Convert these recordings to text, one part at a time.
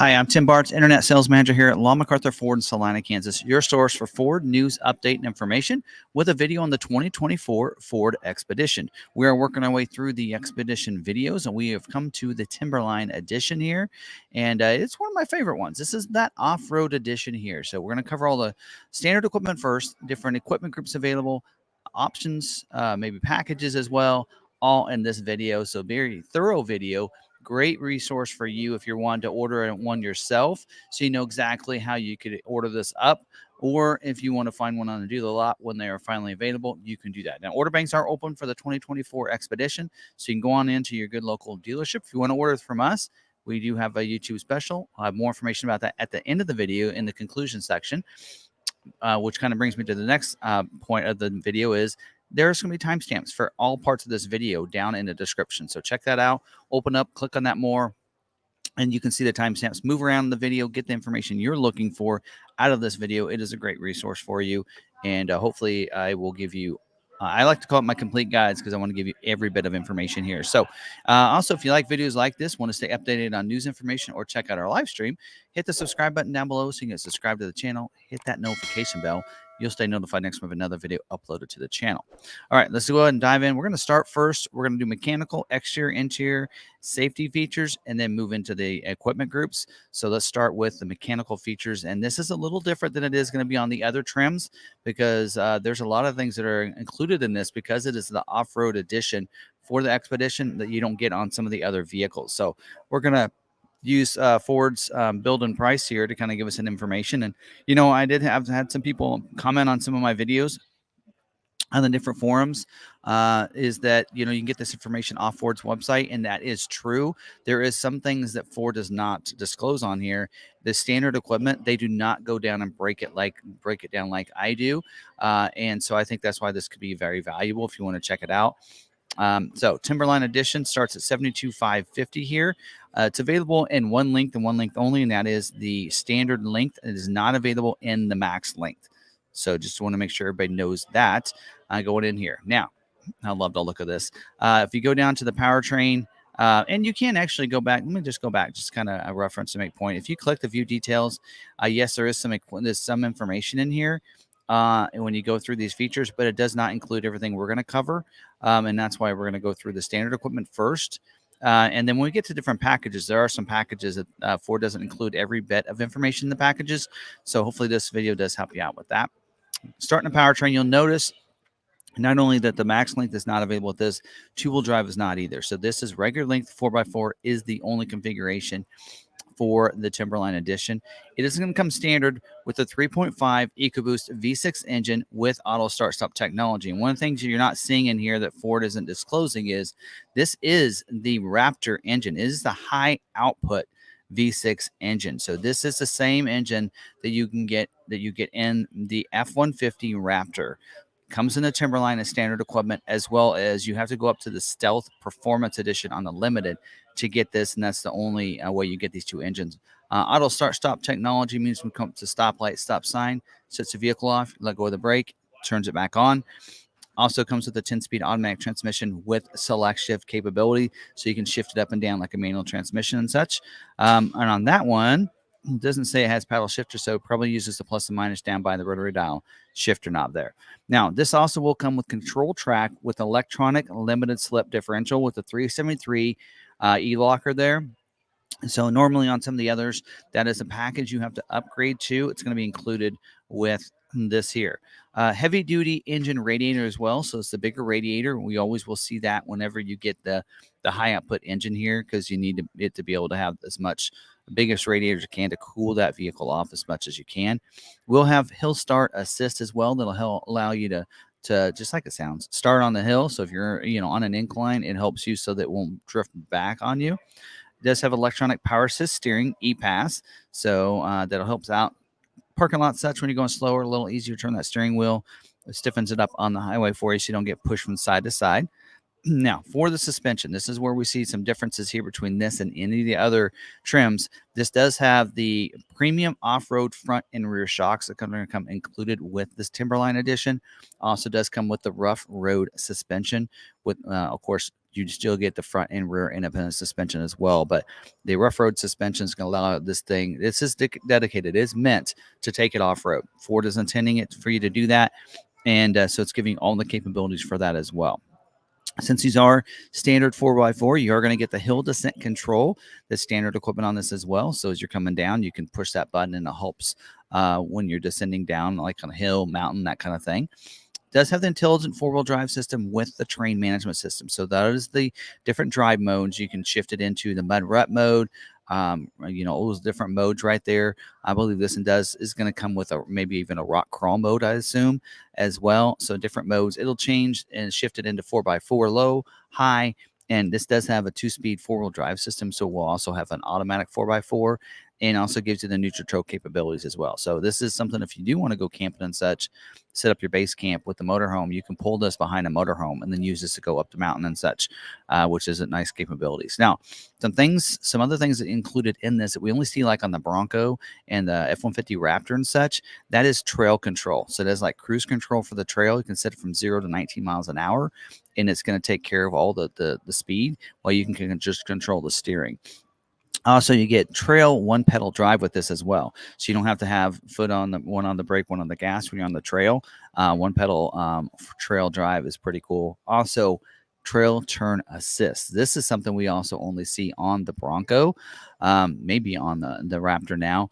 Hi, I'm Tim Bartz, Internet Sales Manager here at McArthur Ford in Salina, Kansas, your source for Ford news, update, and information with a video on the 2024 Ford Expedition. We are working our way through the Expedition videos, and we have come to the Timberline edition here, and it's one of my favorite ones. This is that off-road edition here, so we're going to cover all the standard equipment first, different equipment groups available, options, maybe packages as well, all in this video, so very thorough video. Great resource for you if you're wanting to order one yourself, so you know exactly how you could order this up, or if you want to find one on the dealer lot when they are finally available, you can do that. Now, order banks are open for the 2024 Expedition, so you can go on into your good local dealership. If you want to order from us, we do have a YouTube special. I'll have more information about that at the end of the video in the conclusion section, which kind of brings me to the next point of the video is there's going to be timestamps for all parts of this video down in the description. So check that out, open up, click on that more, and you can see the timestamps, move around the video, get the information you're looking for out of this video. It is a great resource for you, and hopefully I will give you I like to call it my complete guides because I want to give you every bit of information here. So also, if you like videos like this, want to stay updated on news information, or check out our live stream, hit the subscribe button down below so you can subscribe to the channel, hit that notification bell. You'll stay notified next time of another video uploaded to the channel. All right, let's go ahead and dive in. We're going to start first. We're going to do mechanical, exterior, interior, safety features, and then move into the equipment groups. So let's start with the mechanical features. And this is a little different than it is going to be on the other trims because there's a lot of things that are included in this because it is the off-road edition for the Expedition that you don't get on some of the other vehicles. So we're going to use Ford's build and price here to kind of give us an information. And, you know, I did have had some people comment on some of my videos on the different forums, is that, you know, you can get this information off Ford's website, and that is true. There is some things that Ford does not disclose on here. The standard equipment, they do not go down and break it down like I do. And so I think that's why this could be very valuable if you want to check it out. So Timberline edition starts at $72,550 here. It's available in one length and one length only, and that is the standard length. It is not available in the max length. So just want to make sure everybody knows that going in here. Now, I love the look of this. If you go down to the powertrain, and you can actually go back. Let me just go back, just kind of a reference to make point. If you click the view details, yes, there's some information in here. And when you go through these features, but it does not include everything we're going to cover. And that's why we're going to go through the standard equipment first. And then when we get to different packages, there are some packages that Ford doesn't include every bit of information in the packages. So hopefully this video does help you out with that. Starting the powertrain, you'll notice not only that the max length is not available with this, two-wheel drive is not either. So this is regular length 4x4 is the only configuration for the Timberline edition. It is going to come standard with the 3.5 EcoBoost V6 engine with auto start-stop technology. And one of the things you're not seeing in here that Ford isn't disclosing is this is the Raptor engine. It is the high output V6 engine. So this is the same engine that you get in the F-150 Raptor. Comes in the Timberline as standard equipment, as well as you have to go up to the Stealth Performance Edition on the Limited to get this, and that's the only way you get these two engines. Auto start-stop technology means when it comes to stoplight, stop sign, sets the vehicle off, let go of the brake, turns it back on. Also comes with a 10-speed automatic transmission with select shift capability, so you can shift it up and down like a manual transmission and such. And on that one, it doesn't say it has paddle shifter, so it probably uses the plus and minus down by the rotary dial shifter knob there. Now, this also will come with control track with electronic limited slip differential with the 373 e-locker there. So normally on some of the others, that is a package you have to upgrade to. It's going to be included with this here. Heavy duty engine radiator as well. So it's the bigger radiator. We always will see that whenever you get the high output engine here, because you need it to be able to have as much biggest radiator as you can to cool that vehicle off as much as you can. We'll have hill start assist as well. That'll allow you to just like it sounds, start on the hill. So if you're on an incline, it helps you so that it won't drift back on you. It does have electronic power assist steering, e-pass, so that'll help out parking lot such when you're going slower, a little easier to turn that steering wheel. It stiffens it up on the highway for you so you don't get pushed from side to side. Now, for the suspension, this is where we see some differences here between this and any of the other trims. This does have the premium off-road front and rear shocks that are going to come included with this Timberline edition. Also does come with the rough road suspension. With, of course, you still get the front and rear independent suspension as well. But the rough road suspension is going to allow this thing. This is dedicated. It is meant to take it off-road. Ford is intending it for you to do that. And so it's giving all the capabilities for that as well. Since these are standard 4x4, you are going to get the hill descent control, the standard equipment on this as well. So as you're coming down, you can push that button and it helps when you're descending down, like on a hill, mountain, that kind of thing. Does have the intelligent four-wheel drive system with the terrain management system. So that is the different drive modes. You can shift it into the mud rut mode, all those different modes right there. I believe this is going to come with maybe even a rock crawl mode, I assume, as well. So different modes. It'll change and shift it into 4x4 low, high, and this does have a 2-speed four-wheel drive system. So we'll also have an automatic 4x4 and also gives you the neutral capabilities as well. So this is something, if you do want to go camping and such, set up your base camp with the motorhome, you can pull this behind a motorhome and then use this to go up the mountain and such, which is a nice capabilities. Now, some other things that included in this that we only see like on the Bronco and the F-150 Raptor and such, that is trail control. So there's like cruise control for the trail. You can set it from 0 to 19 miles an hour, and it's going to take care of all the speed while you can just control the steering. Also, you get trail one pedal drive with this as well. So you don't have to have one on the brake, one on the gas when you're on the trail. One pedal trail drive is pretty cool. Also, trail turn assist. This is something we also only see on the Bronco, maybe on the Raptor now.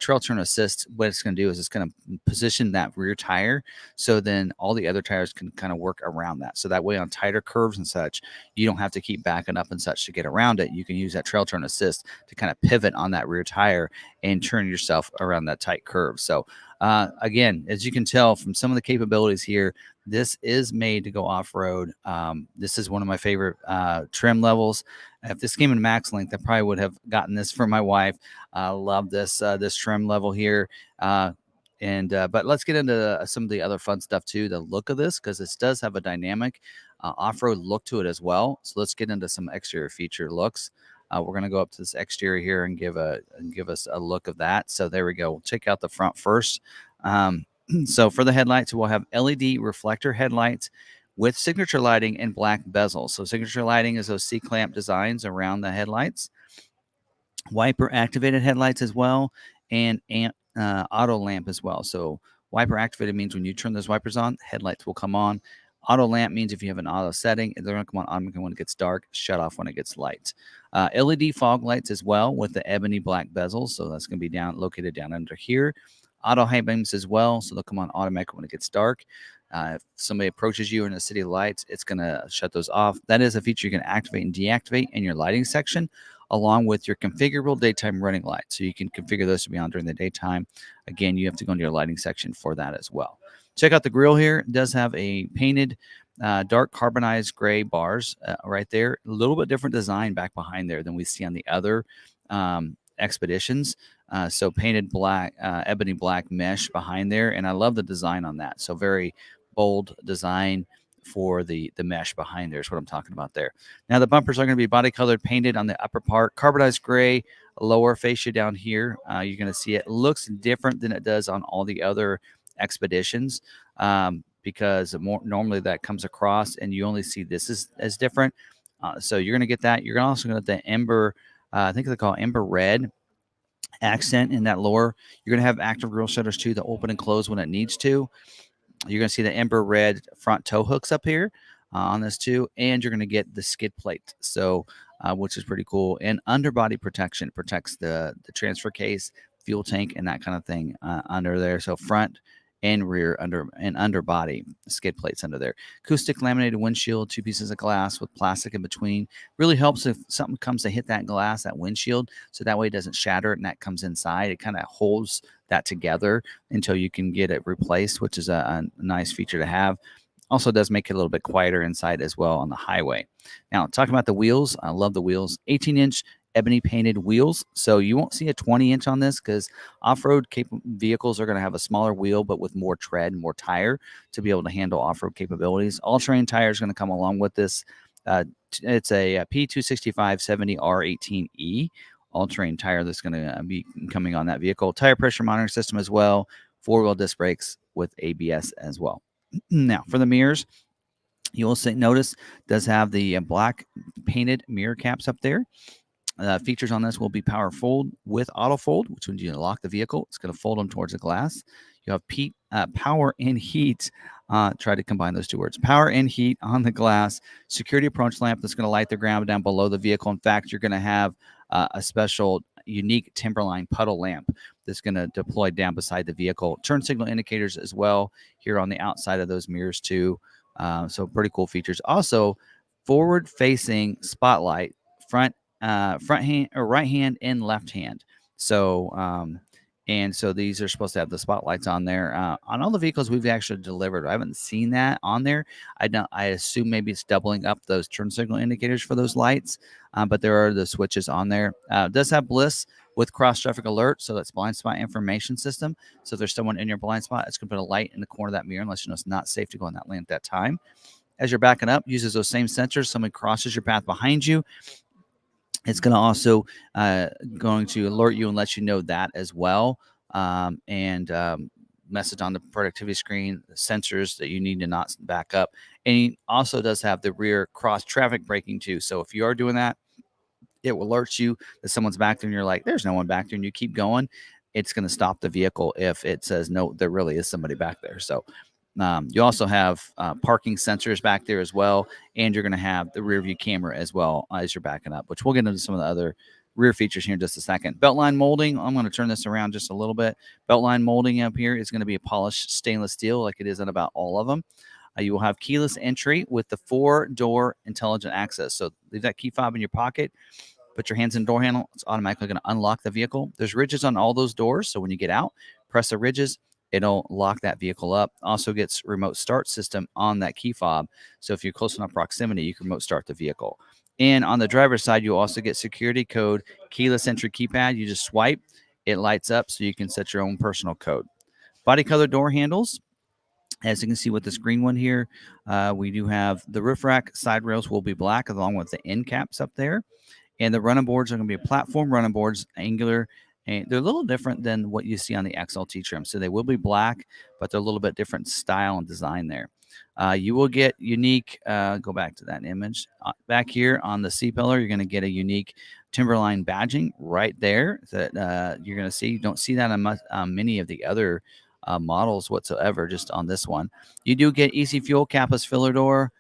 Trail turn assist, what it's going to do is it's going to position that rear tire so then all the other tires can kind of work around that. So that way on tighter curves and such, you don't have to keep backing up and such to get around it. You can use that trail turn assist to kind of pivot on that rear tire and turn yourself around that tight curve. So again, as you can tell from some of the capabilities here, this is made to go off-road. This is one of my favorite trim levels. If this came in max length, I probably would have gotten this for my wife. I love this trim level here. But let's get into some of the other fun stuff too. The look of this, because this does have a dynamic off-road look to it as well. So let's get into some exterior feature looks. We're going to go up to this exterior here and give us a look of that. So there we go. We'll check out the front first. So for the headlights, we'll have LED reflector headlights with signature lighting and black bezels. So signature lighting is those C-clamp designs around the headlights. Wiper activated headlights as well, and auto lamp as well. So wiper activated means when you turn those wipers on, headlights will come on. Auto lamp means if you have an auto setting, they're going to come on automatically when it gets dark, shut off when it gets light. LED fog lights as well with the ebony black bezels. So that's going to be located down under here. Auto high beams as well. So they'll come on automatic when it gets dark. If somebody approaches you in the city lights, it's going to shut those off. That is a feature you can activate and deactivate in your lighting section, along with your configurable daytime running lights. So you can configure those to be on during the daytime. Again, you have to go into your lighting section for that as well. Check out the grille here. It does have a painted dark carbonized gray bars right there. A little bit different design back behind there than we see on the other Expeditions. So painted black, ebony black mesh behind there. And I love the design on that. So very bold design for the mesh behind there is what I'm talking about there. Now the bumpers are going to be body colored, painted on the upper part, carbonized gray, lower fascia down here. You're going to see it looks different than it does on all the other Expeditions, because normally that comes across and you only see this as different. So you're going to get that. You're also going to get the Ember, I think they call it Ember red accent in that lower. You're going to have active grille shutters too that open and close when it needs to. You're going to see the Ember red front tow hooks up here on this too, and you're going to get the skid plate, so which is pretty cool. And underbody protection protects the transfer case, fuel tank, and that kind of thing under there. So front and rear underbody skid plates under there. Acoustic laminated windshield, 2 pieces of glass with plastic in between. Really helps if something comes to hit that glass, that windshield, so that way it doesn't shatter and that comes inside. It kind of holds that together until you can get it replaced, which is a nice feature to have. Also does make it a little bit quieter inside as well on the highway. Now, talking about the wheels, I love the wheels. 18-inch ebony painted wheels. So you won't see a 20-inch on this because off-road vehicles are going to have a smaller wheel, but with more tread and more tire to be able to handle off-road capabilities. All-terrain tire is going to come along with this. It's a P265/70R18E all-terrain tire that's going to be coming on that vehicle. Tire pressure monitoring system as well. Four-wheel disc brakes with ABS as well. Now, for the mirrors, you will notice does have the black painted mirror caps up there. Features on this will be power fold with auto fold, which when you lock the vehicle, it's going to fold them towards the glass. You have power and heat. Try to combine those two words. Power and heat on the glass. Security approach lamp that's going to light the ground down below the vehicle. In fact, you're going to have a special unique Timberline puddle lamp that's going to deploy down beside the vehicle. Turn signal indicators as well here on the outside of those mirrors too. So pretty cool features. Also, forward-facing spotlight, front hand or right hand and left hand. So and so these are supposed to have the spotlights on there. On all the vehicles we've actually delivered, I haven't seen that on there. I assume maybe it's doubling up those turn signal indicators for those lights, but there are the switches on there. It does have bliss with cross traffic alert, so that's blind spot information system. So if there's someone in your blind spot, it's going to put a light in the corner of that mirror unless you know it's not safe to go in that lane at that time. As you're backing up, uses those same sensors. Someone crosses your path behind you, it's going to also going to alert you and let you know that as well. Message on the productivity screen, the sensors that you need to not back up. And he also does have the rear cross traffic braking too. So if you are doing that, it will alert you that someone's back there and you're like, there's no one back there, and you keep going. It's going to stop the vehicle if it says, no, there really is somebody back there. So you also have parking sensors back there as well, and you're going to have the rear view camera as well as you're backing up, which we'll get into some of the other rear features here in just a second. Beltline molding, I'm going to turn this around just a little bit. Beltline molding up here is going to be a polished stainless steel like it is in about all of them. You will have keyless entry with the 4-door intelligent access. So leave that key fob in your pocket. Put your hands in the door handle. It's automatically going to unlock the vehicle. There's ridges on all those doors. So when you get out, press the ridges. It'll lock that vehicle up. Also gets remote start system on that key fob. So if you're close enough proximity, you can remote start the vehicle. And on the driver's side, you also get security code, keyless entry keypad. You just swipe. It lights up so you can set your own personal code. Body color door handles. As you can see with this green one here, we do have the roof rack side rails will be black along with the end caps up there. And the running boards are going to be platform running boards, angular, and they're a little different than what you see on the XLT trim. So they will be black, but they're a little bit different style and design there. You will get unique, go back to that image. Back here on the C-pillar, you're going to get a unique Timberline badging right there that you're going to see. You don't see that on many of the other models whatsoever, just on this one. You do get easy fuel capless filler door.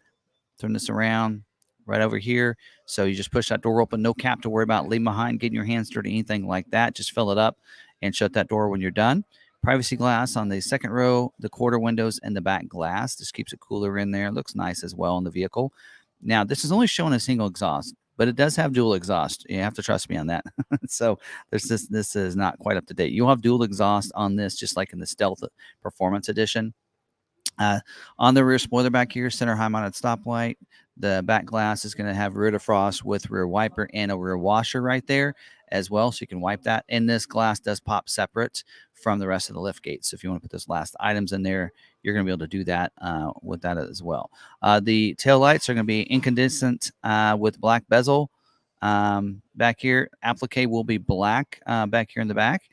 Turn this around. Right over here. So you just push that door open, no cap to worry about leaving behind, getting your hands dirty, anything like that. Just fill it up and shut that door when you're done. Privacy glass on the second row, the quarter windows, and the back glass. This keeps it cooler in there. Looks nice as well in the vehicle. Now, this is only showing a single exhaust, but it does have dual exhaust. You have to trust me on that. So this is not quite up to date. You'll have dual exhaust on this, just like in the Stealth Performance Edition. On the rear spoiler back here, center high mounted stoplight. The back glass is going to have rear defrost with rear wiper and a rear washer right there as well, so you can wipe that. And this glass does pop separate from the rest of the lift gate. So if you want to put those last items in there, you're going to be able to do that with that as well. The tail lights are going to be incandescent with black bezel. Back here, applique will be black back here in the back.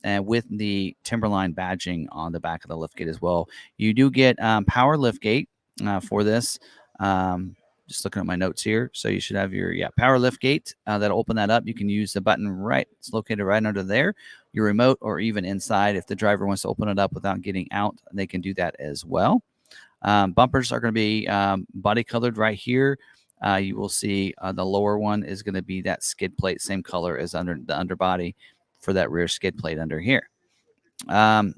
With the Timberline badging on the back of the liftgate as well. You do get power liftgate for this. Just looking at my notes here. So you should have your power liftgate that'll open that up. You can use the button right. It's located right under there. Your remote or even inside. If the driver wants to open it up without getting out, they can do that as well. Bumpers are going to be body colored right here. You will see the lower one is going to be that skid plate, same color as under the underbody for that rear skid plate under here. And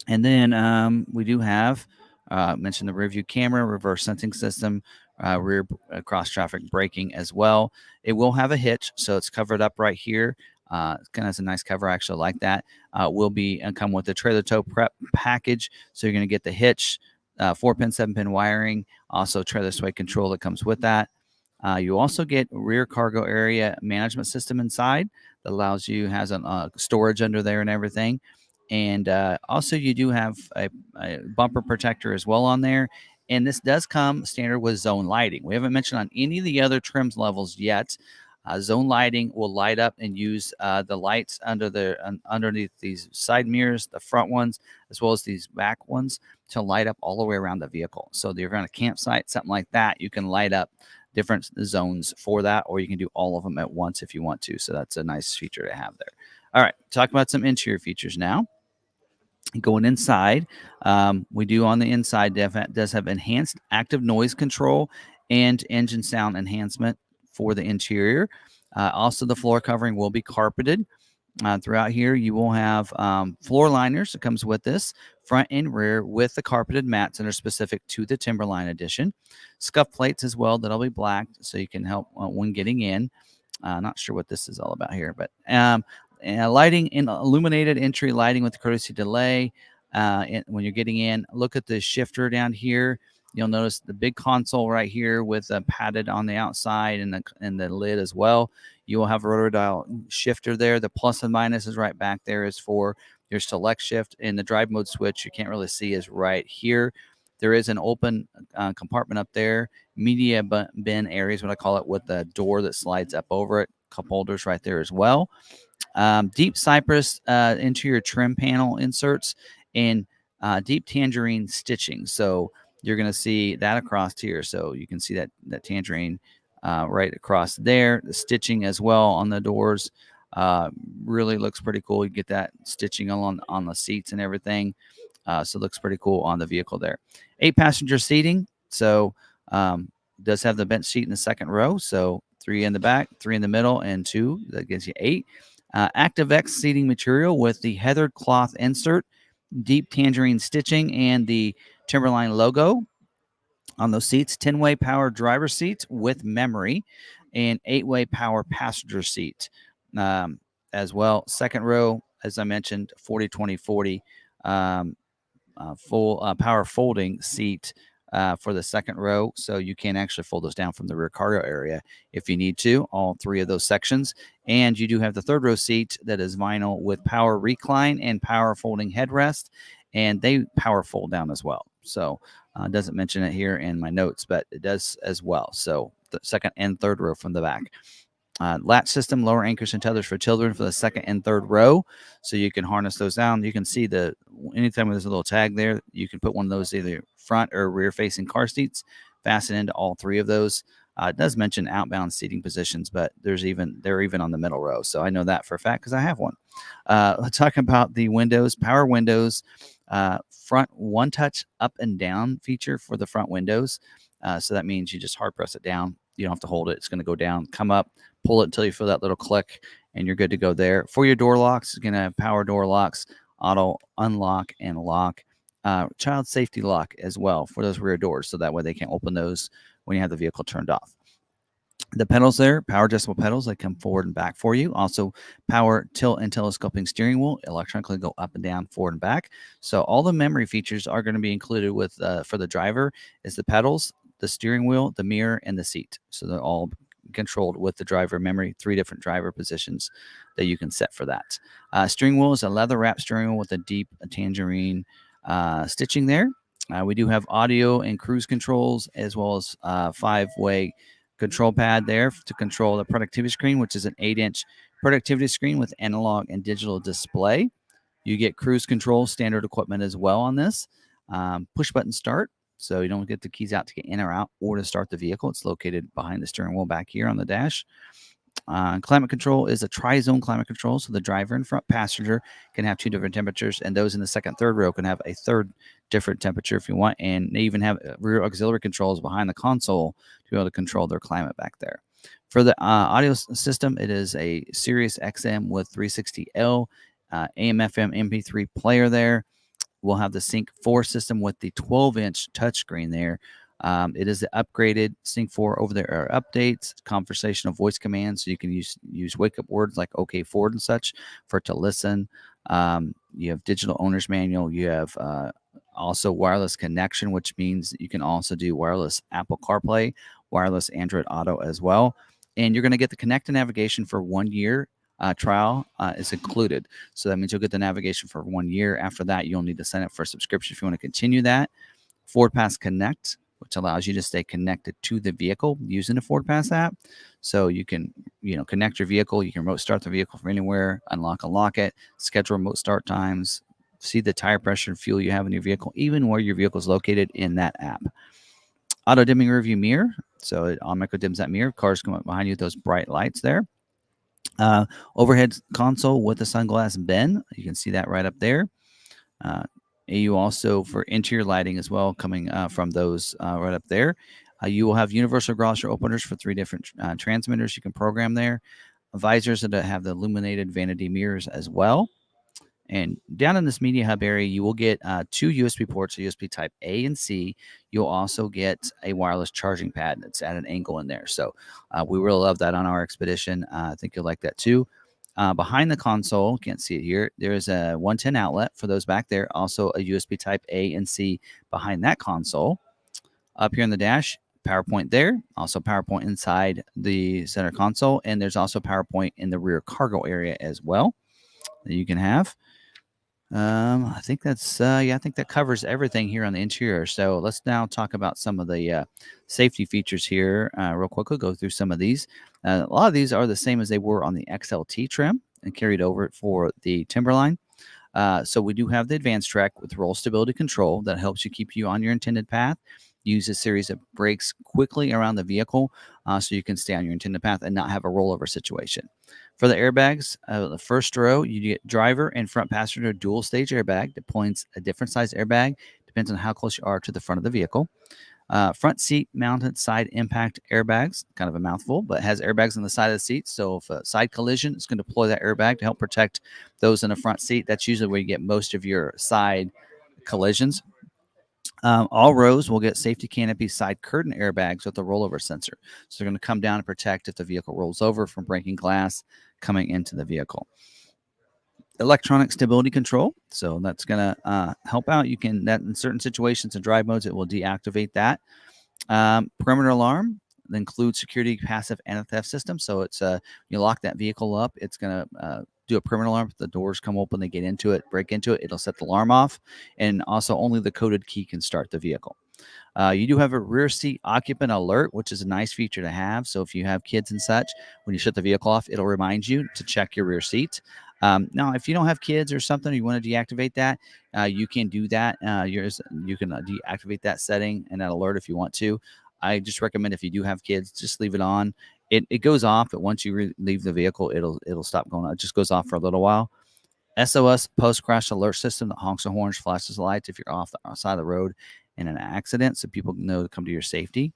then we do have mentioned the rear view camera, reverse sensing system, rear cross traffic braking as well. It will have a hitch, so it's covered up right here. It kind of has a nice cover. I actually like that. Will be and come with the trailer tow prep package. So you're going to get the hitch, 4-pin, 7-pin wiring, also trailer sway control that comes with that. You also get rear cargo area management system inside that allows you, has a storage under there and everything. And also you do have a bumper protector as well on there. And this does come standard with zone lighting. We haven't mentioned on any of the other trims levels yet. Zone lighting will light up and use the lights underneath these side mirrors, the front ones, as well as these back ones, to light up all the way around the vehicle. So if you're on a campsite, something like that, you can light up different zones for that, or you can do all of them at once if you want to. So that's a nice feature to have there. All right, talk about some interior features now. Going inside, we do on the inside does have enhanced active noise control and engine sound enhancement for the interior. Also, the floor covering will be carpeted. Throughout here, you will have floor liners that comes with this, front and rear, with the carpeted mats that are specific to the Timberline edition. Scuff plates as well that'll be black, so you can help when getting in. Not sure what this is all about here, but lighting in illuminated entry lighting with courtesy delay. When you're getting in, look at the shifter down here. You'll notice the big console right here with padded on the outside and the lid as well. You will have a rotor dial shifter there. The plus and minus is right back there is for your select shift, and the drive mode switch you can't really see is right here. There is an open compartment up there, media bin area is what I call it, with the door that slides up over it. Cup holders right there as well. Deep cypress interior trim panel inserts and deep tangerine stitching. So you're going to see that across here. So you can see that tangerine right across there. The stitching as well on the doors really looks pretty cool. You get that stitching on the seats and everything. So it looks pretty cool on the vehicle there. 8-passenger seating. So does have the bench seat in the second row. So 3 in the back, 3 in the middle, and 2. That gives you 8. ActiveX seating material with the heathered cloth insert, deep tangerine stitching, and the Timberline logo on those seats. 10-way power driver seats with memory, and 8-way power passenger seat as well. Second row, as I mentioned, 40-20-40 full power folding seat for the second row. So you can actually fold those down from the rear cargo area if you need to, all 3 of those sections. And you do have the third row seat that is vinyl with power recline and power folding headrest, and they power fold down as well. So it doesn't mention it here in my notes, but it does as well. So the second and third row from the back. Latch system, lower anchors and tethers for children for the second and third row, so you can harness those down. You can see anytime there's a little tag there, you can put one of those either front or rear facing car seats, fasten into all 3 of those. It does mention outbound seating positions, but they're even on the middle row, so I know that for a fact because I have one. Let's talk about the windows. Power windows, front one touch up and down feature for the front windows. So that means you just hard press it down. You don't have to hold it. It's going to go down, come up, pull it until you feel that little click, and you're good to go there. For your door locks, you're going to have power door locks, auto unlock and lock, child safety lock as well for those rear doors, so that way they can't open those when you have the vehicle turned off. The pedals there, power adjustable pedals that come forward and back for you. Also, power tilt and telescoping steering wheel, electronically go up and down, forward and back. So all the memory features are going to be included with for the driver is the pedals, the steering wheel, the mirror, and the seat. So they're all controlled with the driver memory, 3 different driver positions that you can set for that. Steering wheel is a leather wrap steering wheel with a deep tangerine stitching there. We do have audio and cruise controls, as well as 5-way control pad there to control the productivity screen, which is an 8-inch productivity screen with analog and digital display. You get cruise control standard equipment as well on this. Push button start, so you don't get the keys out to get in or out or to start the vehicle. It's located behind the steering wheel back here on the dash. Climate control is a tri-zone climate control, so the driver and front passenger can have 2 different temperatures, and those in the second, third row can have a third different temperature if you want. And they even have rear auxiliary controls behind the console to be able to control their climate back there. For the audio system, it is a Sirius XM with 360L AM/FM MP3 player there. We'll have the Sync 4 system with the 12-inch touchscreen there. It is the upgraded Sync 4 over-the-air updates, conversational voice commands, so you can use wake-up words like OK Ford and such for it to listen. You have digital owner's manual. You have also wireless connection, which means that you can also do wireless Apple CarPlay, wireless Android Auto as well. And you're going to get the connect and navigation for 1 year. Trial is included. So that means you'll get the navigation for 1 year. After that, you'll need to sign up for a subscription if you want to continue that. FordPass Connect, which allows you to stay connected to the vehicle using the FordPass app. So you can, connect your vehicle. You can remote start the vehicle from anywhere, unlock and lock it, schedule remote start times, see the tire pressure and fuel you have in your vehicle, even where your vehicle is located in that app. Auto dimming rearview mirror. So it automatically dims that mirror. Cars come up behind you with those bright lights there. Overhead console with the sunglass bin. You can see that right up there. You also for interior lighting as well, coming from those right up there. You will have universal garage door openers for 3 different transmitters you can program there. Visors that have the illuminated vanity mirrors as well. And down in this media hub area, you will get 2 USB ports, a USB type A and C. You'll also get a wireless charging pad that's at an angle in there. So we really love that on our Expedition. I think you'll like that too. Behind the console, can't see it here, there's a 110 outlet for those back there. Also a USB type A and C behind that console. Up here in the dash, PowerPoint there. Also PowerPoint inside the center console. And there's also PowerPoint in the rear cargo area as well that you can have. I think that's I think that covers everything here on the interior. So let's now talk about some of the safety features here real quick. We'll go through some of these. A lot of these are the same as they were on the XLT trim and carried over for the Timberline. So we do have the advanced track with roll stability control that helps you keep you on your intended path. Use a series of brakes quickly around the vehicle so you can stay on your intended path and not have a rollover situation. For the airbags, the first row, you get driver and front passenger dual stage airbag that points a different size airbag, depends on how close you are to the front of the vehicle. Front seat mounted side impact airbags, kind of a mouthful, but has airbags on the side of the seat. So if a side collision, it's going to deploy that airbag to help protect those in the front seat. That's usually where you get most of your side collisions. All rows will get safety canopy side curtain airbags with a rollover sensor. So they're going to come down and protect if the vehicle rolls over from breaking glass coming into the vehicle. Electronic stability control. So that's going to help out. You can, that in certain situations and drive modes, it will deactivate that. Perimeter alarm includes security, passive, and a theft system. So it's you lock that vehicle up, it's going to do a perimeter alarm. If the doors come open, they get into it, break into it, it'll set the alarm off. And also only the coded key can start the vehicle. You do have a rear seat occupant alert, which is a nice feature to have. So if you have kids and such, when you shut the vehicle off, it'll remind you to check your rear seat. Now, if you don't have kids or something, or you want to deactivate that, you can do that. You can deactivate that setting and that alert if you want to. I just recommend if you do have kids, just leave it on. It goes off, but once you leave the vehicle, it'll stop going on. It just goes off for a little while. SOS post-crash alert system that honks the horns, flashes the lights if you're off the side of the road in an accident, so people know to come to your safety.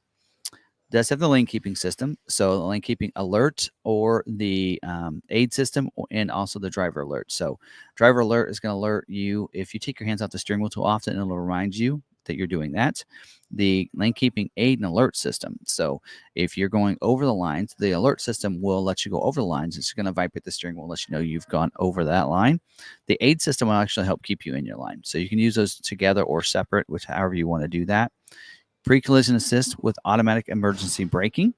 Does have the lane keeping system, so the lane keeping alert or the aid system, and also the driver alert. So driver alert is going to alert you if you take your hands off the steering wheel too often, it'll remind you that you're doing that. The lane keeping aid and alert system. So if you're going over the lines, the alert system will let you go over the lines. It's going to vibrate the steering wheel, let you know you've gone over that line. The aid system will actually help keep you in your line. So you can use those together or separate, which however you want to do that. Pre-collision assist with automatic emergency braking.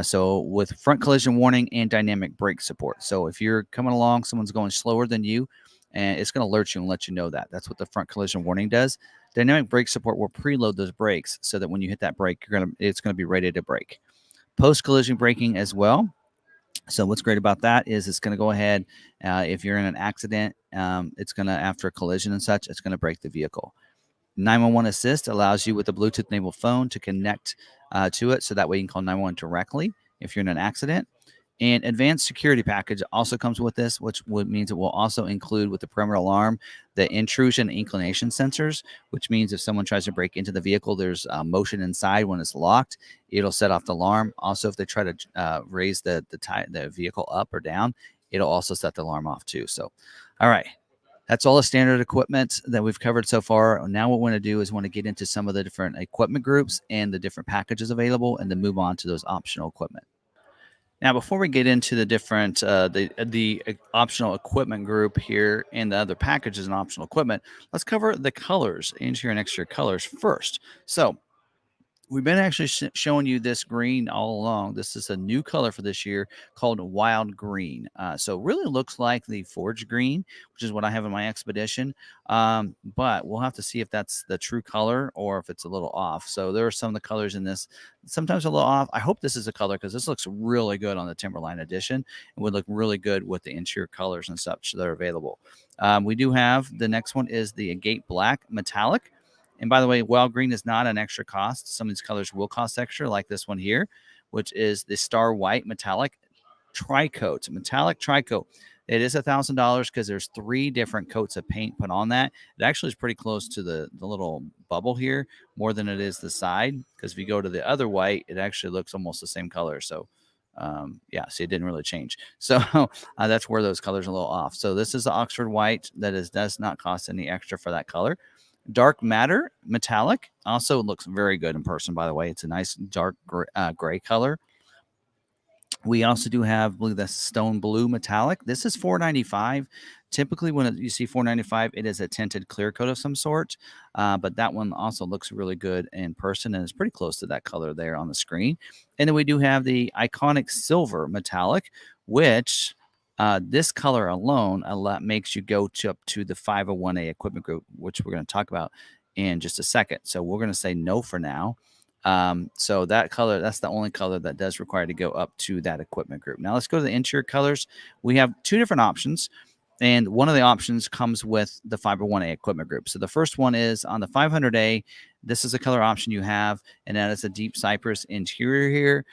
So with front collision warning and dynamic brake support. So if you're coming along, someone's going slower than you, and it's going to alert you and let you know that. That's what the front collision warning does. Dynamic brake support will preload those brakes so that when you hit that brake, it's going to be ready to brake. Post-collision braking as well. So what's great about that is it's going to go ahead, if you're in an accident, it's going to, after a collision and such, it's going to brake the vehicle. 911 Assist allows you with a Bluetooth-enabled phone to connect to it, so that way you can call 911 directly if you're in an accident. And advanced security package also comes with this, which means it will also include with the perimeter alarm the intrusion and inclination sensors, which means if someone tries to break into the vehicle, there's motion inside when it's locked. It'll set off the alarm. Also, if they try to raise the vehicle up or down, it'll also set the alarm off too. So, all right. That's all the standard equipment that we've covered so far. Now what we want to do is want to get into some of the different equipment groups and the different packages available, and then move on to those optional equipment. Now, before we get into the different the optional equipment group here and the other packages and optional equipment, let's cover the colors, interior and exterior colors first. So We've been actually showing you this green all along. This is a new color for this year called Wild Green. So it really looks like the Forge Green, which is what I have in my Expedition. But we'll have to see if that's the true color or if it's a little off. So there are some of the colors in this, sometimes a little off. I hope this is a color because this looks really good on the Timberline edition and would look really good with the interior colors and such that are available. We do have the next one is the Agate Black Metallic. And by the way, wild green is not an extra cost. Some of these colors will cost extra, like this one here, which is the Star White Metallic Tri-Coat. Metallic Tri-Coat. It is $1,000 because there's 3 different coats of paint put on that. It actually is pretty close to the little bubble here, more than it is the side. Because if you go to the other white, it actually looks almost the same color. So, yeah, see, it didn't really change. So that's where those colors are a little off. So this is the Oxford White that does not cost any extra for that color. Dark Matter Metallic also looks very good in person, by the way. It's a nice dark gray color. We also do have, I believe that's Stone Blue Metallic. This is $4.95. Typically, when you see $4.95, it is a tinted clear coat of some sort. But that one also looks really good in person and is pretty close to that color there on the screen. And then we do have the iconic Silver Metallic, which this color alone makes you go up to the 501A equipment group, which we're going to talk about in just a second. So we're going to say no for now. So that color, that's the only color that does require to go up to that equipment group. Now let's go to the interior colors. We have 2 different options, and one of the options comes with the 501A equipment group. So the first one is on the 500A. This is a color option you have, and that is a deep cypress interior here.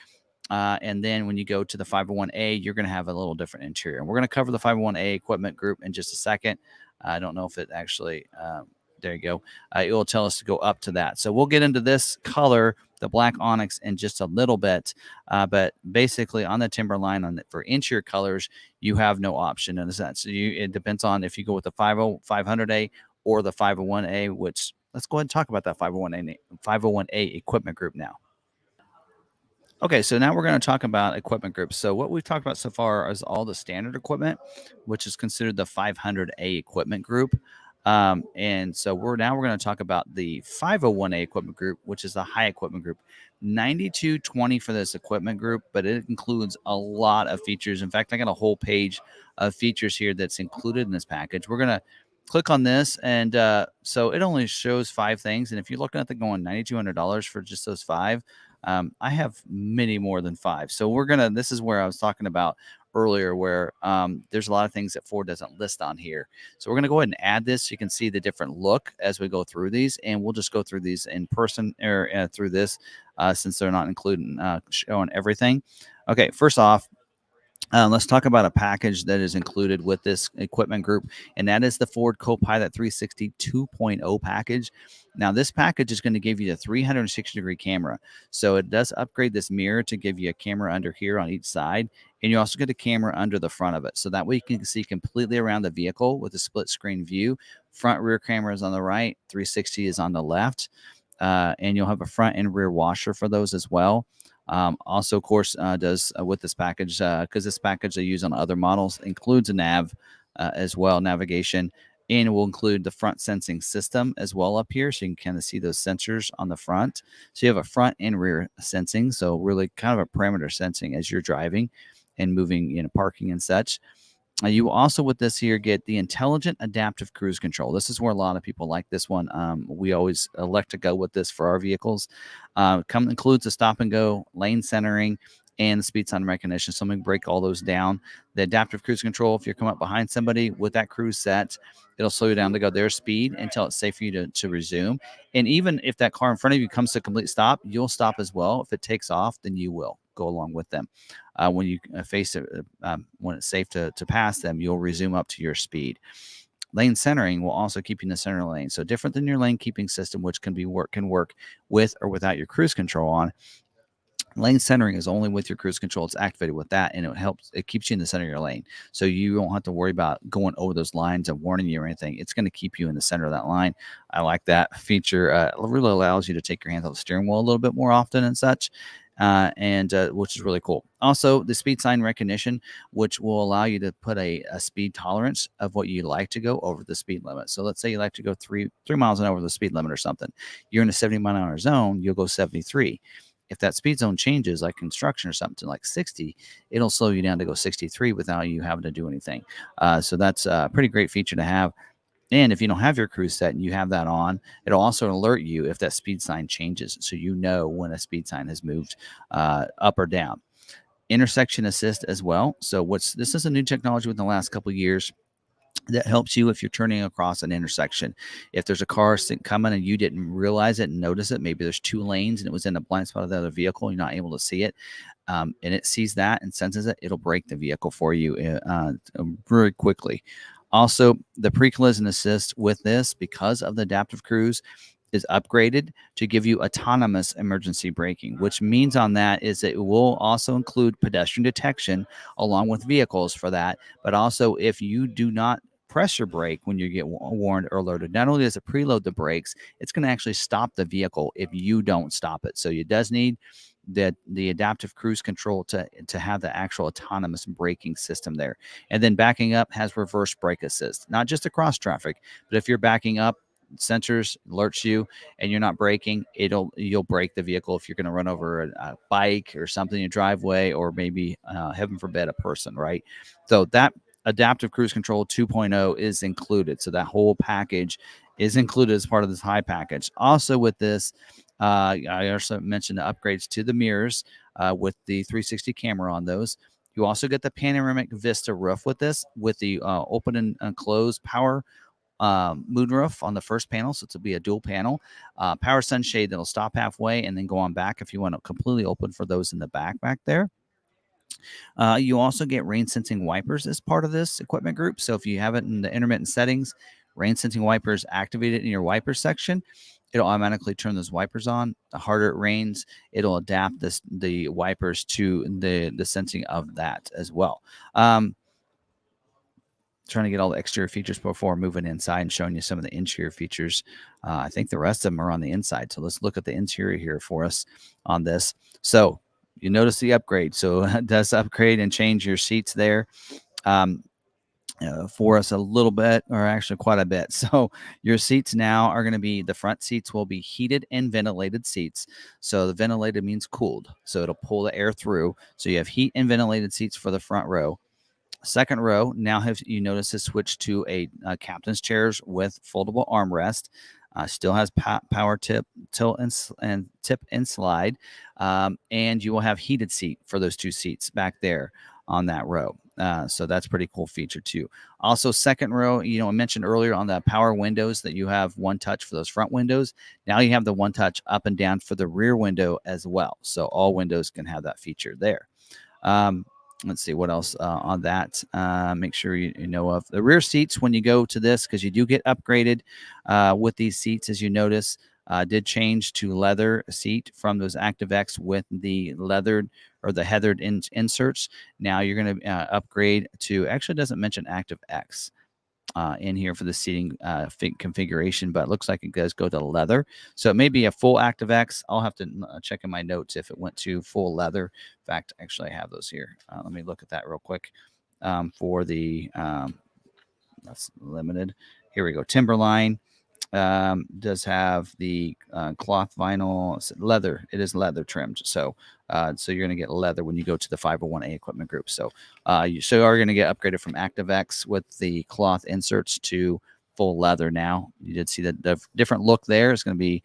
And then when you go to the 501A, you're going to have a little different interior. And we're going to cover the 501A equipment group in just a second. I don't know if it actually, there you go. It will tell us to go up to that. So we'll get into this color, the black onyx, in just a little bit. But basically on the Timberline, for interior colors, you have no option in a sense. So it depends on if you go with the 500A or the 501A, which let's go ahead and talk about that 501A equipment group now. Okay, so now we're going to talk about equipment groups. So what we've talked about so far is all the standard equipment, which is considered the 500A equipment group. And so we're going to talk about the 501A equipment group, which is the high equipment group. $92.20 for this equipment group, but it includes a lot of features. In fact, I got a whole page of features here that's included in this package. We're going to click on this, and so it only shows 5 things. And if you're looking at the going $9,200 for just those 5, I have many more than 5. So this is where I was talking about earlier, where there's a lot of things that Ford doesn't list on here. So we're going to go ahead and add this. You can see the different look as we go through these, and we'll just go through these in person or through this since they're not including showing everything. Okay, first off, let's talk about a package that is included with this equipment group, and that is the Ford Copilot 360 2.0 package. Now, this package is going to give you the 360-degree camera. So it does upgrade this mirror to give you a camera under here on each side, and you also get a camera under the front of it. So that way you can see completely around the vehicle with a split-screen view. Front rear camera is on the right, 360 is on the left, and you'll have a front and rear washer for those as well. Also, of course, does with this package, because this package they use on other models, includes a nav as well, navigation, and it will include the front sensing system as well up here. So you can kind of see those sensors on the front. So you have a front and rear sensing. So really kind of a parameter sensing as you're driving and moving, parking and such. You also, with this here, get the intelligent adaptive cruise control. This is where a lot of people like this one. We always elect to go with this for our vehicles. Includes a stop and go, lane centering, and the speed sign recognition. So I'm going to break all those down. The adaptive cruise control, if you come up behind somebody with that cruise set, it'll slow you down to go their speed until it's safe for you to resume. And even if that car in front of you comes to a complete stop, you'll stop as well. If it takes off, then you will go along with them. When you face it, when it's safe to pass them, you'll resume up to your speed. Lane centering will also keep you in the center lane. So different than your lane keeping system, which can work with or without your cruise control on. Lane centering is only with your cruise control. It's activated with that, and it keeps you in the center of your lane. So you don't have to worry about going over those lines and warning you or anything. It's going to keep you in the center of that line. I like that feature. It really allows you to take your hands off the steering wheel a little bit more often and such. and which is really cool. Also, the speed sign recognition, which will allow you to put a speed tolerance of what you like to go over the speed limit. So let's say you like to go three miles an hour over the speed limit or something. You're in a 70-mile-an-hour zone, you'll go 73. If that speed zone changes, like construction or something like 60, it'll slow you down to go 63 without you having to do anything. So that's a pretty great feature to have. And if you don't have your cruise set and you have that on, it'll also alert you if that speed sign changes, so you know when a speed sign has moved up or down. Intersection assist as well. So this is a new technology within the last couple of years that helps you if you're turning across an intersection. If there's a car coming and you didn't realize it and notice it, maybe there's two lanes and it was in a blind spot of the other vehicle, you're not able to see it, and it sees that and senses it, it'll brake the vehicle for you very quickly. Also, the pre-collision assist with this, because of the adaptive cruise, is upgraded to give you autonomous emergency braking, which means on that is it will also include pedestrian detection along with vehicles for that. But also, if you do not press your brake when you get warned or alerted, not only does it preload the brakes, it's going to actually stop the vehicle if you don't stop it. So it does need the adaptive cruise control to have the actual autonomous braking system there. And then backing up has reverse brake assist, not just across traffic, but if you're backing up, sensors alerts you and you're not braking, you'll brake the vehicle if you're going to run over a bike or something in your driveway, or maybe heaven forbid a person, right? So that adaptive cruise control 2.0 is included. So that whole package is included as part of this high package. Also with this, I also mentioned the upgrades to the mirrors with the 360 camera on those. You also get the panoramic vista roof with this, with the open and close power moonroof on the first panel, so it'll be a dual panel power sunshade that'll stop halfway and then go on back if you want to completely open for those in the back there. You also get rain sensing wipers as part of this equipment group. So if you have it in the intermittent settings, rain sensing wipers activated in your wiper section, it'll automatically turn those wipers on. The harder it rains, it'll adapt the wipers to the sensing of that as well. Trying to get all the exterior features before moving inside and showing you some of the interior features. I think the rest of them are on the inside. So let's look at the interior here for us on this. So you notice the upgrade. So it does upgrade and change your seats there for us a little bit, or actually quite a bit. So your seats now are going to be, the front seats will be heated and ventilated seats. So the ventilated means cooled. So it'll pull the air through. So you have heat and ventilated seats for the front row. Second row, now have you notice has switched to a captain's chairs with foldable armrest. Still has power tilt and tip and slide, and you will have heated seat for those two seats back there on that row. So that's pretty cool feature too. Also, second row, I mentioned earlier on the power windows that you have one touch for those front windows. Now you have the one touch up and down for the rear window as well. So all windows can have that feature there. Let's see what else on that. Make sure you know of the rear seats when you go to this, because you do get upgraded with these seats, as you notice. Did change to leather seat from those ActiveX with the leathered or the heathered inserts. Now you're going to upgrade to, actually doesn't mention ActiveX in here for the seating configuration, but it looks like it does go to leather. So it may be a full ActiveX. I'll have to check in my notes if it went to full leather. In fact, actually I have those here. Let me look at that real quick for the, that's limited. Here we go. Timberline does have the cloth vinyl leather. It is leather trimmed. So you're going to get leather when you go to the 501A equipment group. So you are going to get upgraded from ActiveX with the cloth inserts to full leather. Now you did see the different look there is going to be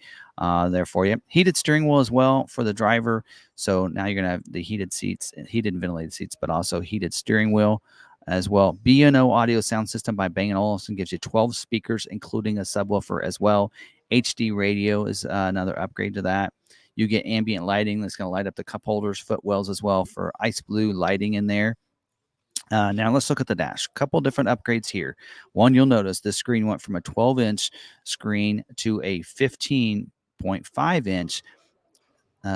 there for you. Heated steering wheel as well for the driver. So now you're going to have the heated seats, heated and ventilated seats, but also heated steering wheel as well. B&O audio sound system by Bang & Olufsen gives you 12 speakers, including a subwoofer as well. HD radio is another upgrade to that. You get ambient lighting that's going to light up the cup holders, footwells as well for ice blue lighting in there. Now let's look at the dash. A couple different upgrades here. One, you'll notice this screen went from a 12-inch screen to a 15.5-inch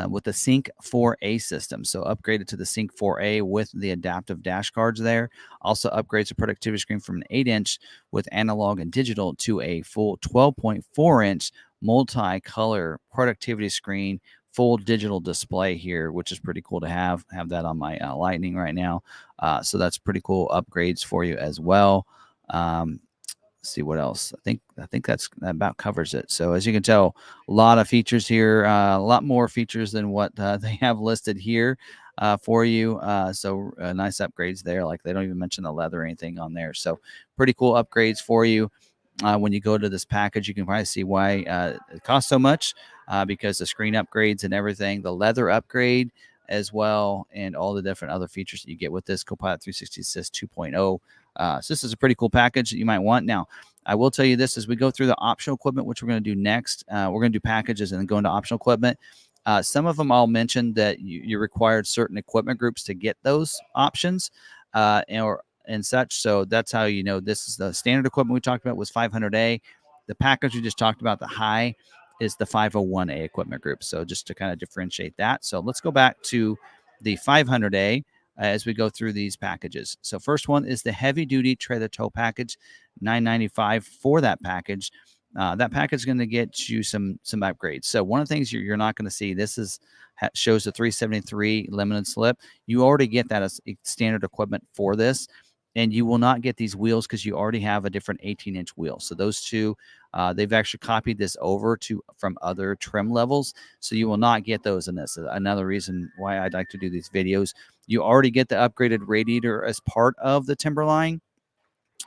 with the Sync 4A system. So upgraded to the Sync 4A with the adaptive dash cards there. Also upgrades the productivity screen from an 8-inch with analog and digital to a full 12.4-inch multi-color productivity screen full digital display here, which is pretty cool to have that on my Lightning right now. So that's pretty cool upgrades for you as well. See what else. I think that about covers it. So as you can tell, a lot of features here, a lot more features than what they have listed here for you. So nice upgrades there. Like they don't even mention the leather or anything on there. So pretty cool upgrades for you. When you go to this package, you can probably see why it costs so much because the screen upgrades and everything, the leather upgrade as well, and all the different other features that you get with this Copilot 360 Assist 2.0. So this is a pretty cool package that you might want. Now, I will tell you this as we go through the optional equipment, which we're going to do next. We're going to do packages and then go into optional equipment. Some of them I'll mention that you required certain equipment groups to get those options and such. So that's how you know this is the standard equipment we talked about was 500A. The package we just talked about, the high, is the 501A equipment group. So just to kind of differentiate that. So let's go back to the 500A as we go through these packages. So first one is the heavy duty trailer tow package, $995 for that package. That package is going to get you some upgrades. So one of the things you're not going to see, this is shows the 373 limited slip. You already get that as standard equipment for this, and you will not get these wheels because you already have a different 18-inch wheel. So those two, they've actually copied this over from other trim levels. So you will not get those in this. Another reason why I'd like to do these videos. You already get the upgraded radiator as part of the Timberline.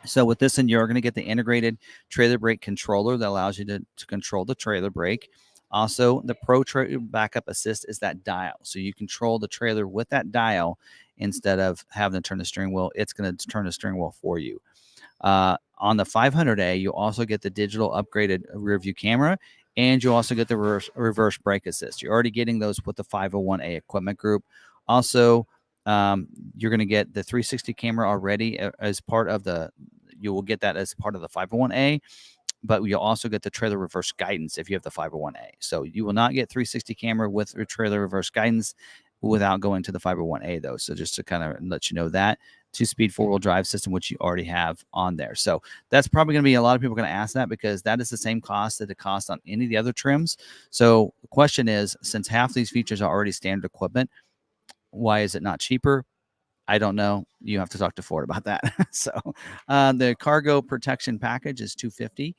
So with this, and you're going to get the integrated trailer brake controller that allows you to control the trailer brake. Also, the Pro Backup Assist is that dial. So you control the trailer with that dial instead of having to turn the steering wheel. It's going to turn the steering wheel for you. On the 500A, you also get the digital upgraded rear view camera, and you also get the reverse brake assist. You're already getting those with the 501A equipment group. Also, you're going to get the 360 camera already as part of you will get that as part of the 501A, but you'll also get the trailer reverse guidance if you have the 501A. So you will not get 360 camera with your trailer reverse guidance without going to the 501A though. So just to kind of let you know that 2-speed 4-wheel drive system, which you already have on there. So that's probably going to be a lot of people going to ask that because that is the same cost that it costs on any of the other trims. So the question is, since half these features are already standard equipment, why is it not cheaper? I don't know. You have to talk to Ford about that. So the cargo protection package is $250.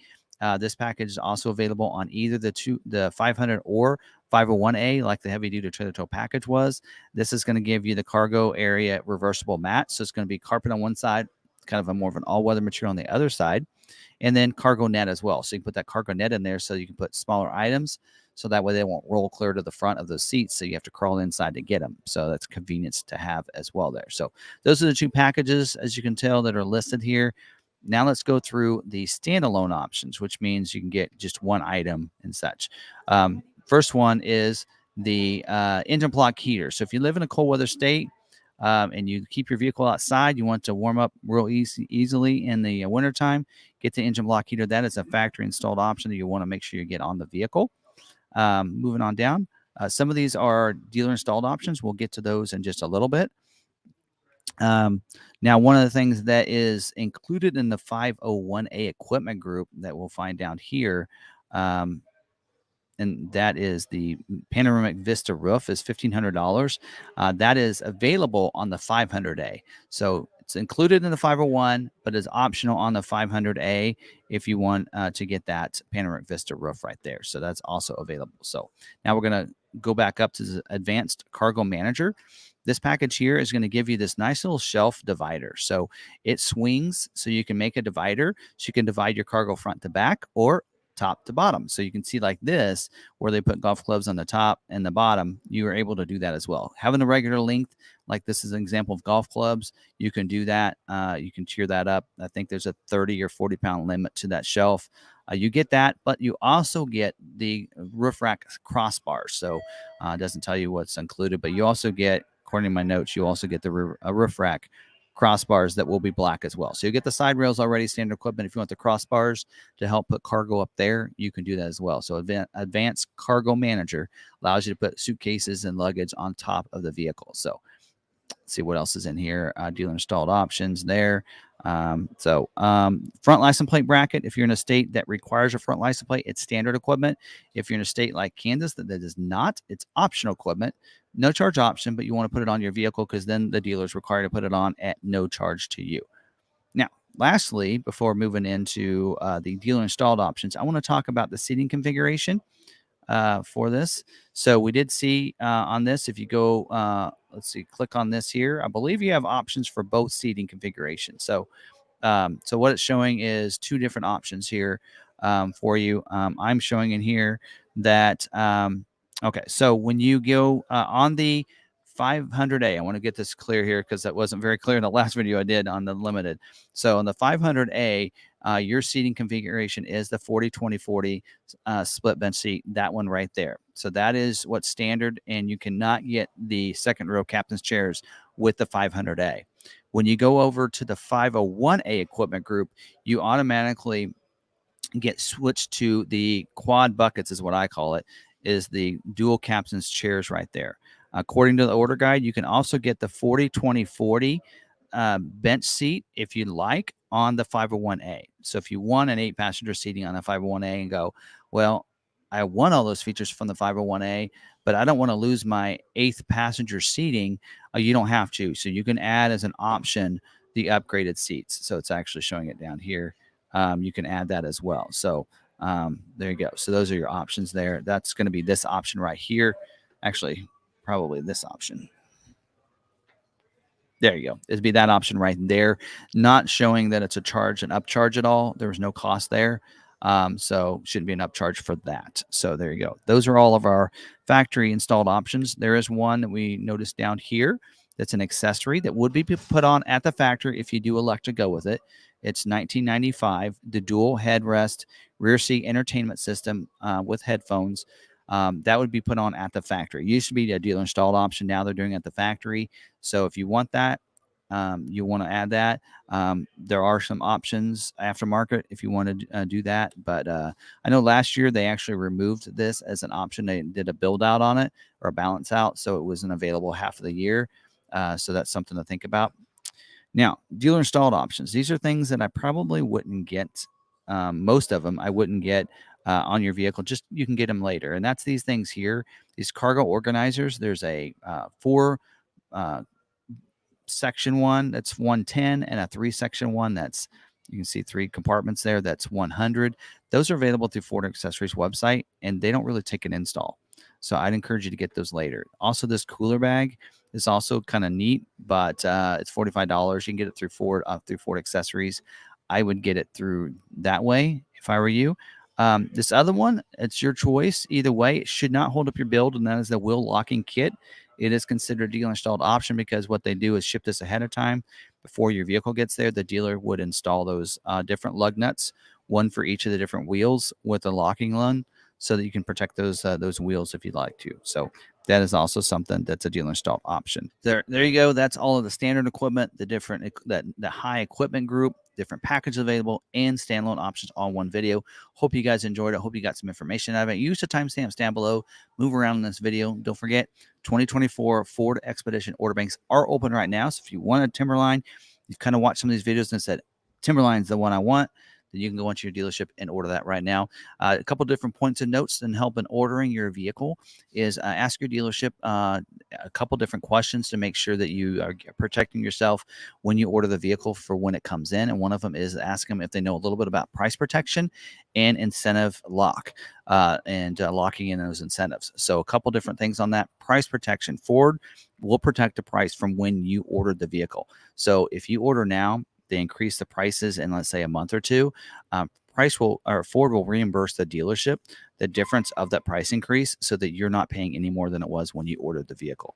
This package is also available on either the 500 or 501A, like the heavy duty trailer tow package was. This is going to give you the cargo area reversible mat. So it's going to be carpet on one side, kind of more of an all-weather material on the other side, and then cargo net as well. So you can put that cargo net in there so you can put smaller items. So that way they won't roll clear to the front of those seats. So you have to crawl inside to get them. So that's convenience to have as well there. So those are the two packages, as you can tell, that are listed here. Now let's go through the standalone options, which means you can get just one item and such. First one is the engine block heater. So if you live in a cold weather state and you keep your vehicle outside, you want to warm up real easily in the wintertime, get the engine block heater. That is a factory installed option that you want to make sure you get on the vehicle. Moving on down, some of these are dealer installed options. We'll get to those in just a little bit. Now, one of the things that is included in the 501A equipment group that we'll find down here, and that is the panoramic vista roof, is $1,500. That is available on the 500A. So it's included in the 501, but is optional on the 500A if you want to get that panoramic vista roof right there. So that's also available. So now we're going to go back up to the advanced cargo manager. This package here is going to give you this nice little shelf divider. So it swings so you can make a divider. So you can divide your cargo front to back or top to bottom. So you can see like this, where they put golf clubs on the top and the bottom, you are able to do that as well. Having a regular length, like this is an example of golf clubs, you can do that. You can cheer that up. I think there's a 30 or 40 pound limit to that shelf. You get that, but you also get the roof rack crossbars. So it doesn't tell you what's included, but you also get, according to my notes, you also get the roof rack crossbars that will be black as well. So you get the side rails already standard equipment. If you want the crossbars to help put cargo up there, you can do that as well. So advanced cargo manager allows you to put suitcases and luggage on top of the vehicle. So see what else is in here. Dealer installed options there. Front license plate bracket. If you're in a state that requires a front license plate, it's standard equipment. If you're in a state like Kansas that is not, it's optional equipment. No charge option, but you want to put it on your vehicle because then the dealer is required to put it on at no charge to you. Now, lastly, before moving into the dealer installed options, I want to talk about the seating configuration for this. So we did see on this, if you go, let's see, click on this here, I believe you have options for both seating configurations. So what it's showing is two different options here for you. I'm showing in here that, okay, so when you go on the 500A, I want to get this clear here because that wasn't very clear in the last video I did on the limited. So on the 500A, your seating configuration is the 40-20-40 split bench seat, that one right there. So that is what's standard, and you cannot get the second row captain's chairs with the 500A. When you go over to the 501A equipment group, you automatically get switched to the quad buckets, is what I call it, is the dual captain's chairs right there. According to the order guide, you can also get the 40-20-40 bench seat if you like on the 501A. So if you want an 8-passenger seating on a 501A and go, well, I want all those features from the 501A, but I don't want to lose my 8th passenger seating, you don't have to. So you can add as an option the upgraded seats. So it's actually showing it down here. You can add that as well. So there you go. So those are your options there. That's going to be this option right here. Actually, probably this option. There you go. It'd be that option right there, not showing that it's a charge and upcharge at all. There was no cost there. So shouldn't be an upcharge for that. So there you go. Those are all of our factory installed options. There is one that we noticed down here that's an accessory that would be put on at the factory if you do elect to go with it. It's $19.95, the dual headrest rear seat entertainment system with headphones. That would be put on at the factory. It used to be a dealer installed option. Now they're doing it at the factory. So if you want that, you want to add that. There are some options aftermarket if you want to do that. But I know last year they actually removed this as an option. They did a build out on it or a balance out. So it wasn't available half of the year. So that's something to think about. Now, dealer installed options. These are things that I probably wouldn't get. Most of them I wouldn't get on your vehicle. Just you can get them later. And that's these things here. These cargo organizers. There's a 4 section one that's 110 and a 3 section one that's, you can see 3 compartments there, that's 100. Those are available through Ford Accessories website, and they don't really take an install. So I'd encourage you to get those later. Also, this cooler bag is also kind of neat, but it's $45. You can get it through Ford Accessories. I would get it through that way if I were you. This other one, it's your choice. Either way, it should not hold up your build, and that is the wheel locking kit. It is considered a dealer installed option because what they do is ship this ahead of time. Before your vehicle gets there, the dealer would install those different lug nuts, one for each of the different wheels with a locking lung, so that you can protect those wheels if you'd like to. So that is also something that's a dealer installed option. There you go. That's all of the standard equipment, the different the high equipment group, different packages available, and standalone options all in one video. Hope you guys enjoyed it. Hope you got some information out of it. Use the timestamps down below. Move around in this video. Don't forget, 2024 Ford Expedition order banks are open right now. So if you want a Timberline, you've kind of watched some of these videos and said, Timberline's the one I want, then you can go into your dealership and order that right now. A couple different points of notes and help in ordering your vehicle is ask your dealership a couple different questions to make sure that you are protecting yourself when you order the vehicle for when it comes in. And one of them is ask them if they know a little bit about price protection and incentive lock and locking in those incentives. So a couple different things on that. Price protection. Ford will protect the price from when you ordered the vehicle. So if you order now, they increase the prices in, let's say, a month or two, Ford will reimburse the dealership the difference of that price increase so that you're not paying any more than it was when you ordered the vehicle.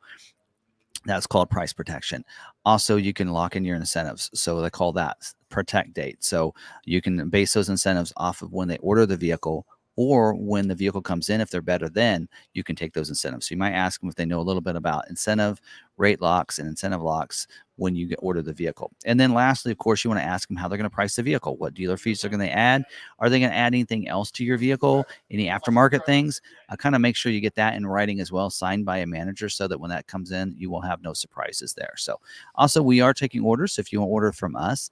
That's called price protection. Also, you can lock in your incentives. So they call that protect date. So you can base those incentives off of when they order the vehicle or when the vehicle comes in, if they're better, then you can take those incentives. So you might ask them if they know a little bit about incentive rate locks and incentive locks when you order the vehicle. And then lastly, of course, you want to ask them how they're going to price the vehicle, what dealer fees they're going to add. Are they going to add anything else to your vehicle, any aftermarket things? Kind of make sure you get that in writing as well, signed by a manager, so that when that comes in, you will have no surprises there. So also, we are taking orders. So if you want to order from us,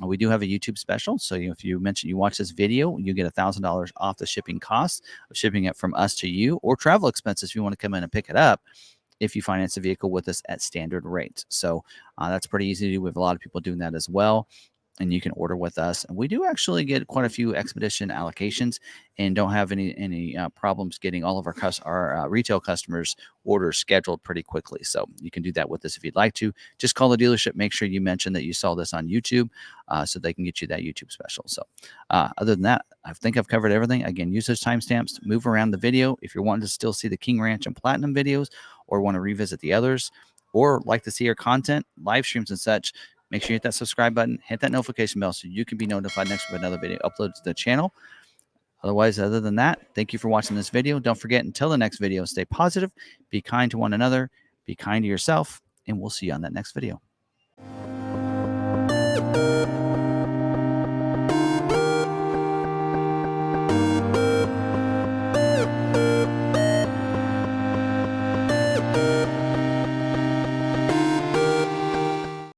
we do have a YouTube special. So if you mention you watch this video, you get $1,000 off the shipping cost of shipping it from us to you, or travel expenses if you want to come in and pick it up if you finance a vehicle with us at standard rates. So that's pretty easy to do. We have a lot of people doing that as well. And you can order with us. And we do actually get quite a few expedition allocations, and don't have any problems getting all of our retail customers' orders scheduled pretty quickly. So you can do that with us if you'd like to. Just call the dealership. Make sure you mention that you saw this on YouTube, so they can get you that YouTube special. So other than that, I think I've covered everything. Again, use those timestamps to move around the video. If you're wanting to still see the King Ranch and Platinum videos, or want to revisit the others, or like to see our content, live streams and such, make sure you hit that subscribe button, hit that notification bell, so you can be notified next with another video uploaded to the channel. Otherwise, other than that, thank you for watching this video. Don't forget, until the next video, stay positive, be kind to one another, be kind to yourself, and we'll see you on that next video.